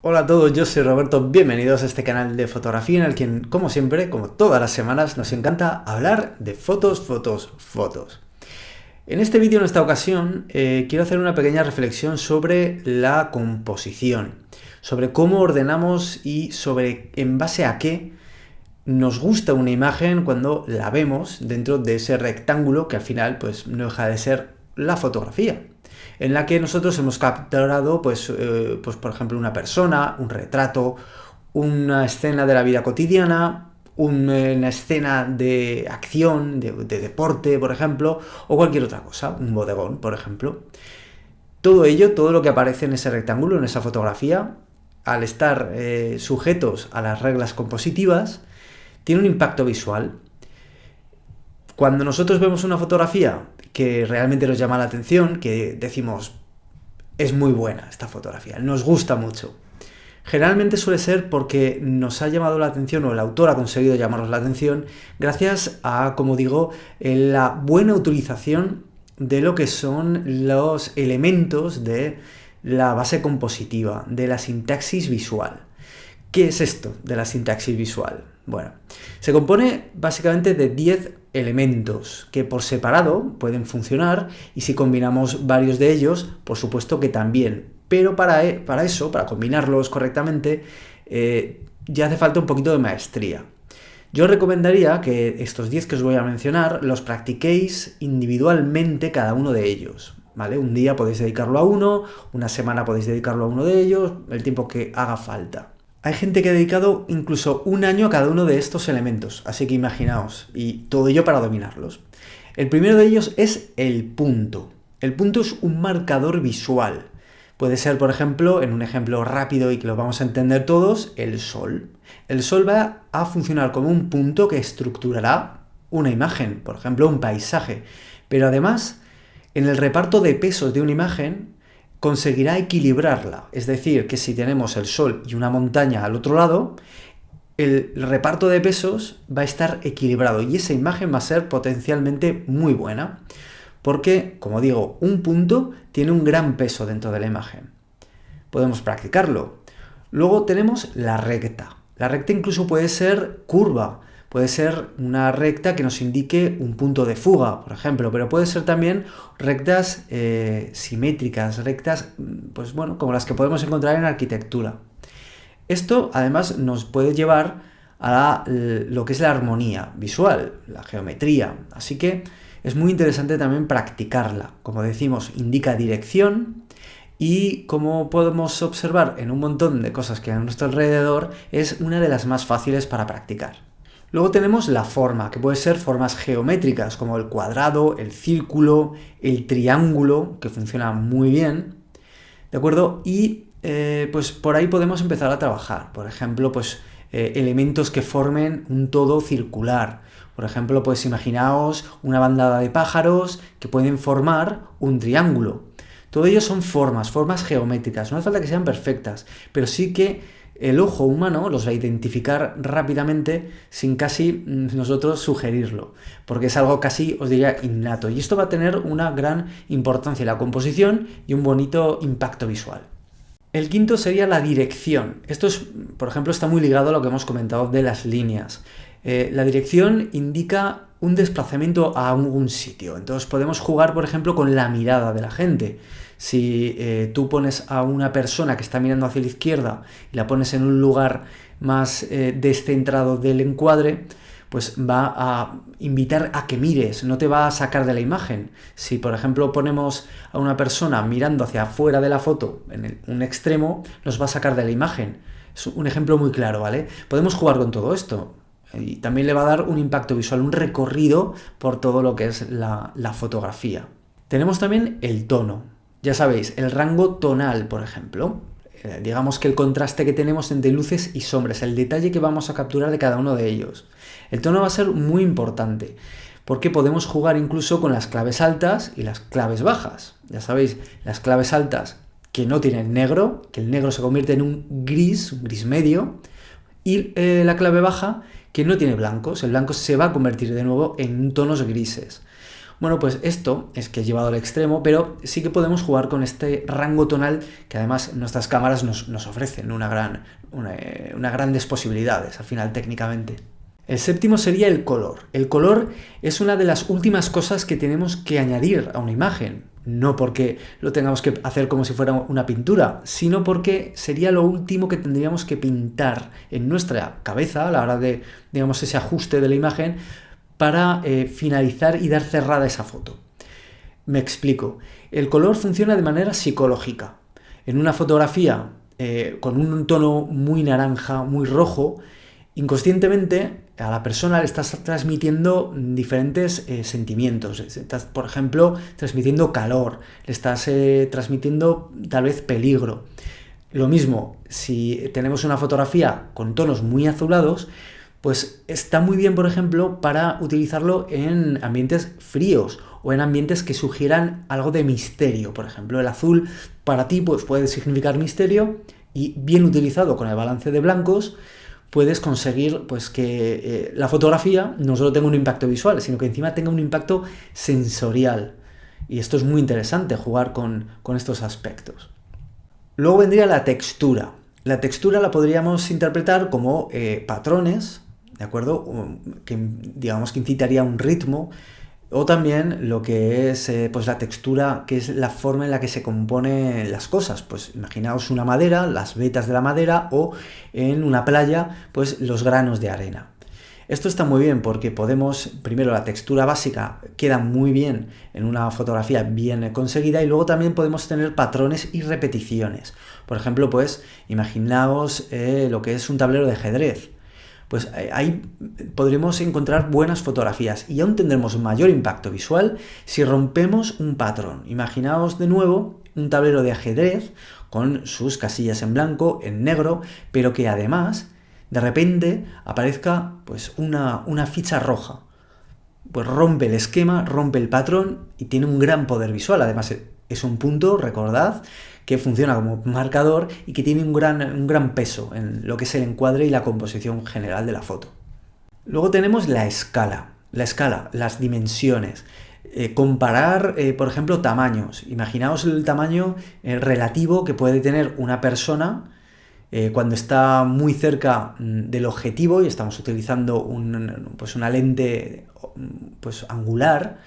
Hola a todos, yo soy Roberto, bienvenidos a este canal de fotografía en el que, como siempre, como todas las semanas, nos encanta hablar de fotos, fotos, fotos. En este vídeo, en esta ocasión, quiero hacer una pequeña reflexión sobre la composición, sobre cómo ordenamos y sobre en base a qué nos gusta una imagen cuando la vemos dentro de ese rectángulo que al final pues, no deja de ser la fotografía, en la que nosotros hemos capturado, pues, por ejemplo, una persona, un retrato, una escena de la vida cotidiana, una escena de acción, de deporte, por ejemplo, o cualquier otra cosa, un bodegón, por ejemplo. Todo ello, todo lo que aparece en ese rectángulo, en esa fotografía, al estar sujetos a las reglas compositivas, tiene un impacto visual. Cuando nosotros vemos una fotografía que realmente nos llama la atención, que decimos, es muy buena esta fotografía, nos gusta mucho, generalmente suele ser porque nos ha llamado la atención o el autor ha conseguido llamarnos la atención gracias a, como digo, la buena utilización de lo que son los elementos de la base compositiva, de la sintaxis visual. ¿Qué es esto de la sintaxis visual? Bueno, se compone básicamente de 10 elementos que por separado pueden funcionar y si combinamos varios de ellos, por supuesto que también. Pero para eso, para combinarlos correctamente, ya hace falta un poquito de maestría. Yo recomendaría que estos 10 que os voy a mencionar los practiquéis individualmente cada uno de ellos. ¿Vale? Un día podéis dedicarlo a uno, una semana podéis dedicarlo a uno de ellos, el tiempo que haga falta. Hay gente que ha dedicado incluso un año a cada uno de estos elementos, así que imaginaos, y todo ello para dominarlos. El primero de ellos es el punto. El punto es un marcador visual. Puede ser, por ejemplo, en un ejemplo rápido y que lo vamos a entender todos, el sol. El sol va a funcionar como un punto que estructurará una imagen, por ejemplo, un paisaje. Pero además, en el reparto de pesos de una imagen, conseguirá equilibrarla. Es decir, que si tenemos el sol y una montaña al otro lado, el reparto de pesos va a estar equilibrado y esa imagen va a ser potencialmente muy buena. Porque, como digo, un punto tiene un gran peso dentro de la imagen. Podemos practicarlo. Luego tenemos la recta. La recta incluso puede ser curva. Puede ser una recta que nos indique un punto de fuga, por ejemplo, pero puede ser también rectas simétricas, rectas, pues bueno, como las que podemos encontrar en arquitectura. Esto además nos puede llevar a lo que es la armonía visual, la geometría, así que es muy interesante también practicarla. Como decimos, indica dirección y como podemos observar en un montón de cosas que hay a nuestro alrededor, es una de las más fáciles para practicar. Luego tenemos la forma, que puede ser formas geométricas, como el cuadrado, el círculo, el triángulo, que funciona muy bien, ¿de acuerdo? Y pues por ahí podemos empezar a trabajar. Por ejemplo, pues elementos que formen un todo circular. Por ejemplo, pues imaginaos una bandada de pájaros que pueden formar un triángulo. Todo ello son formas geométricas. No hace falta que sean perfectas, pero sí que el ojo humano los va a identificar rápidamente sin casi nosotros sugerirlo, porque es algo casi, os diría, innato. Y esto va a tener una gran importancia en la composición y un bonito impacto visual. El quinto sería la dirección. Esto es, por ejemplo, está muy ligado a lo que hemos comentado de las líneas. La dirección indica un desplazamiento a algún sitio. Entonces podemos jugar, por ejemplo, con la mirada de la gente. Si tú pones a una persona que está mirando hacia la izquierda y la pones en un lugar más descentrado del encuadre, pues va a invitar a que mires, no te va a sacar de la imagen. Si, por ejemplo, ponemos a una persona mirando hacia afuera de la foto, en un extremo, nos va a sacar de la imagen. Es un ejemplo muy claro, ¿vale? Podemos jugar con todo esto. Y también le va a dar un impacto visual, un recorrido por todo lo que es la fotografía. Tenemos también el tono. Ya sabéis, el rango tonal, por ejemplo. Digamos que el contraste que tenemos entre luces y sombras, el detalle que vamos a capturar de cada uno de ellos. El tono va a ser muy importante, porque podemos jugar incluso con las claves altas y las claves bajas. Ya sabéis, las claves altas que no tienen negro, que el negro se convierte en un gris medio, y la clave baja que no tiene blancos, el blanco se va a convertir de nuevo en tonos grises. Bueno, pues esto es que he llevado al extremo, pero sí que podemos jugar con este rango tonal que además nuestras cámaras nos ofrecen unas grandes posibilidades, al final, técnicamente. El séptimo sería el color. El color es una de las últimas cosas que tenemos que añadir a una imagen. No porque lo tengamos que hacer como si fuera una pintura, sino porque sería lo último que tendríamos que pintar en nuestra cabeza a la hora de, digamos, ese ajuste de la imagen para finalizar y dar cerrada esa foto. Me explico. El color funciona de manera psicológica. En una fotografía con un tono muy naranja, muy rojo, inconscientemente a la persona le estás transmitiendo diferentes sentimientos. Estás, por ejemplo, transmitiendo calor, le estás transmitiendo tal vez peligro. Lo mismo, si tenemos una fotografía con tonos muy azulados, pues está muy bien, por ejemplo, para utilizarlo en ambientes fríos o en ambientes que sugieran algo de misterio. Por ejemplo, el azul para ti pues, puede significar misterio y bien utilizado con el balance de blancos, puedes conseguir pues, que la fotografía no solo tenga un impacto visual, sino que encima tenga un impacto sensorial. Y esto es muy interesante, jugar con estos aspectos. Luego vendría la textura. La textura la podríamos interpretar como patrones, ¿de acuerdo? Que digamos que incitaría un ritmo, o también lo que es pues la textura, que es la forma en la que se componen las cosas. Pues imaginaos una madera, las vetas de la madera, o en una playa, pues los granos de arena. Esto está muy bien porque podemos, primero la textura básica queda muy bien en una fotografía bien conseguida, y luego también podemos tener patrones y repeticiones. Por ejemplo, pues imaginaos lo que es un tablero de ajedrez. Pues ahí podremos encontrar buenas fotografías y aún tendremos mayor impacto visual si rompemos un patrón. Imaginaos de nuevo un tablero de ajedrez con sus casillas en blanco, en negro, pero que además de repente aparezca pues una ficha roja. Pues rompe el esquema, rompe el patrón y tiene un gran poder visual. Además es un punto, recordad, que funciona como marcador y que tiene un gran peso en lo que es el encuadre y la composición general de la foto. Luego tenemos la escala, las dimensiones. Comparar, por ejemplo, tamaños. Imaginaos el tamaño relativo que puede tener una persona cuando está muy cerca del objetivo y estamos utilizando una lente pues, angular,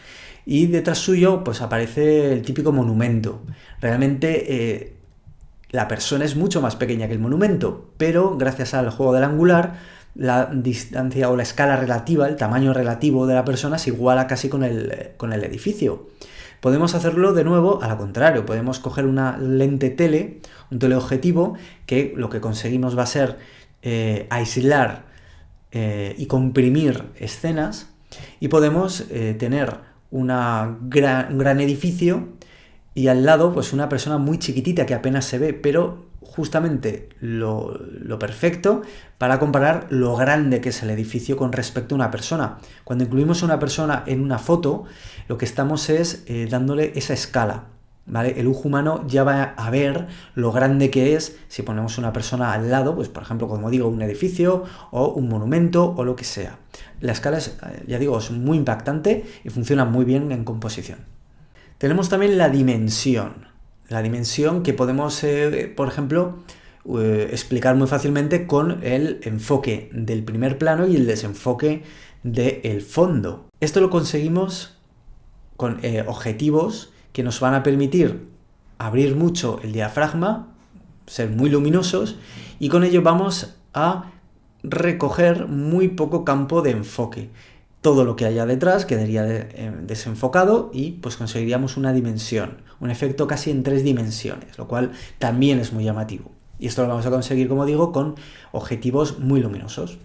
y detrás suyo pues, aparece el típico monumento. Realmente la persona es mucho más pequeña que el monumento, pero gracias al juego del angular, la distancia o la escala relativa, el tamaño relativo de la persona se iguala casi con el edificio. Podemos hacerlo de nuevo a lo contrario, podemos coger una lente tele, un teleobjetivo, que lo que conseguimos va a ser aislar y comprimir escenas, y podemos tener un gran edificio y al lado pues una persona muy chiquitita que apenas se ve, pero justamente lo perfecto para comparar lo grande que es el edificio con respecto a una persona. Cuando incluimos a una persona en una foto, lo que estamos es dándole esa escala, ¿vale? El ojo humano ya va a ver lo grande que es si ponemos una persona al lado, pues por ejemplo, como digo, un edificio o un monumento o lo que sea. La escala es, ya digo, es muy impactante y funciona muy bien en composición. Tenemos también la dimensión. La dimensión que podemos, por ejemplo, explicar muy fácilmente con el enfoque del primer plano y el desenfoque del fondo. Esto lo conseguimos con objetivos que nos van a permitir abrir mucho el diafragma, ser muy luminosos, y con ello vamos a recoger muy poco campo de enfoque. Todo lo que haya detrás quedaría desenfocado y pues conseguiríamos una dimensión, un efecto casi en 3 dimensiones, lo cual también es muy llamativo. Y esto lo vamos a conseguir, como digo, con objetivos muy luminosos.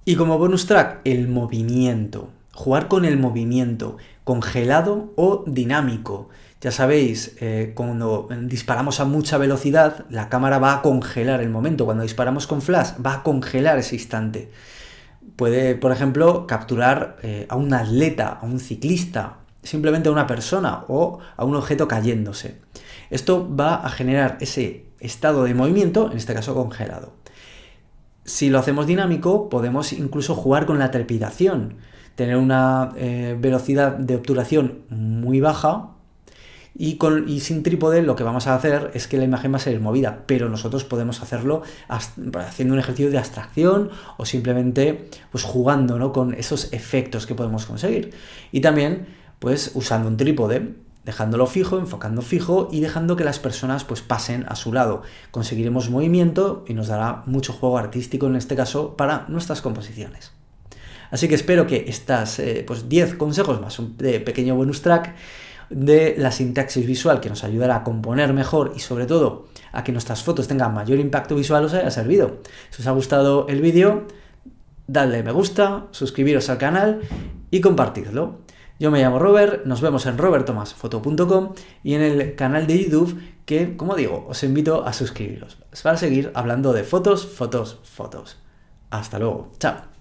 Y como bonus track, el movimiento. Jugar con el movimiento, congelado o dinámico. Ya sabéis, cuando disparamos a mucha velocidad, la cámara va a congelar el momento. Cuando disparamos con flash, va a congelar ese instante. Puede, por ejemplo, capturar a un atleta, a un ciclista, simplemente a una persona o a un objeto cayéndose. Esto va a generar ese estado de movimiento, en este caso congelado. Si lo hacemos dinámico, podemos incluso jugar con la trepidación. tener una velocidad de obturación muy baja. Y sin trípode lo que vamos a hacer es que la imagen va a ser movida, pero nosotros podemos hacerlo haciendo un ejercicio de abstracción o simplemente pues jugando, ¿no?, con esos efectos que podemos conseguir. Y también pues usando un trípode, dejándolo fijo, enfocando fijo y dejando que las personas pues pasen a su lado. Conseguiremos movimiento y nos dará mucho juego artístico en este caso para nuestras composiciones. Así que espero que estas 10 consejos más un pequeño bonus track de la sintaxis visual que nos ayudará a componer mejor y sobre todo a que nuestras fotos tengan mayor impacto visual os haya servido. Si os ha gustado el vídeo, dadle me gusta, suscribiros al canal y compartidlo. Yo me llamo Robert, nos vemos en robertomasfoto.com y en el canal de YouTube que, como digo, os invito a suscribiros para seguir hablando de fotos. Hasta luego, chao.